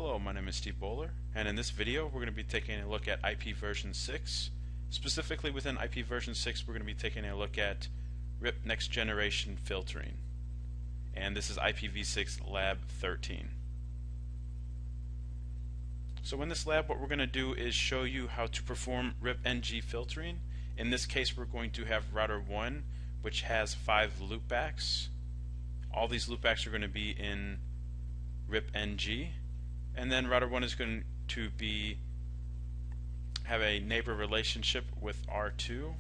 Hello, my name is Steve Bowler, and in this video we're going to be taking a look at IP version 6. Specifically within IP version 6 we're going to be taking a look at RIP Next Generation Filtering, and this is IPv6 Lab 13. So in this lab what we're going to do is show you how to perform RIPng filtering. In this case we're going to have router 1, which has 5 loopbacks. All these loopbacks are going to be in RIPng, and then router 1 is going to have a neighbor relationship with R2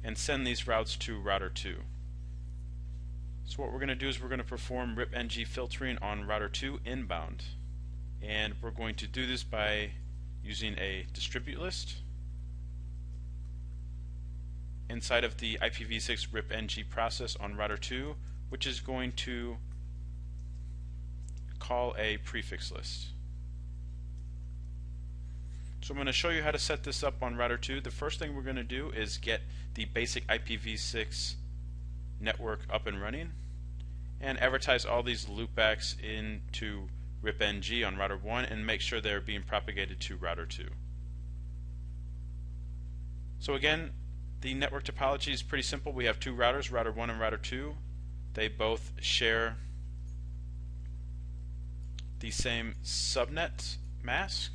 and send these routes to router 2. So what we're going to do is we're going to perform RIPng filtering on router 2 inbound, and we're going to do this by using a distribute list inside of the IPv6 RIPng process on router 2, which is going to call a prefix list. So I'm going to show you how to set this up on router 2. The first thing we're going to do is get the basic IPv6 network up and running and advertise all these loopbacks into RIPng on router 1 and make sure they're being propagated to router 2. So again, the network topology is pretty simple. We have two routers, router 1 and router 2. They both share the same subnet mask.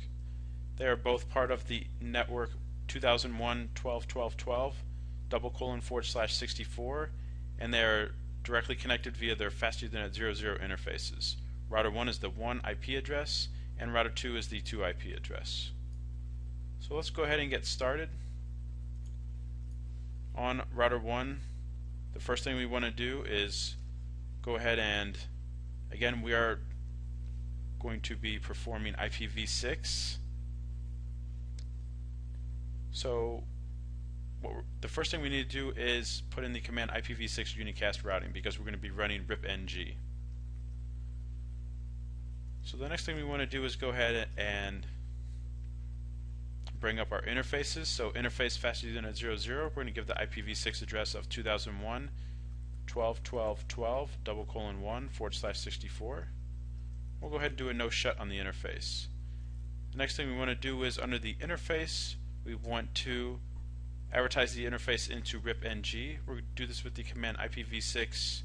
They are both part of the network 2001.12.12.12/64, and they are directly connected via their fast Ethernet 00 interfaces. Router 1 is the 1 IP address, and router 2 is the 2 IP address. So let's go ahead and get started. On router 1, the first thing we want to do is go ahead and, again, we are going to be performing IPv6. So the first thing we need to do is put in the command IPv6 unicast routing, because we're going to be running RIPng. So the next thing we want to do is go ahead and bring up our interfaces. So interface fast Ethernet 00, we're going to give the IPv6 address of 2001.12.12.12:1/64. We'll go ahead and do a no shut on the interface. The next thing we want to do is, under the interface, we want to advertise the interface into RIPng. We're going to do this with the command IPv6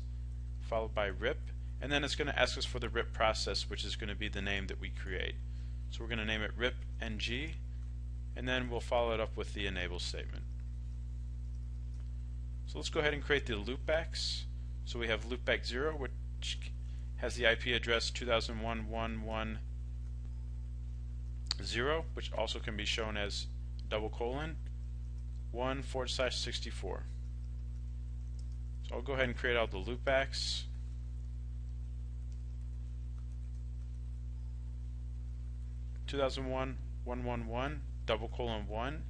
followed by RIP, and then it's going to ask us for the RIP process, which is going to be the name that we create. So we're going to name it RIPng, and then we'll follow it up with the enable statement. So let's go ahead and create the loopbacks. So we have loopback 0, which has the IP address 2001.110, which also can be shown as :1/64. So I'll go ahead and create all the loopbacks. (2001.111:1)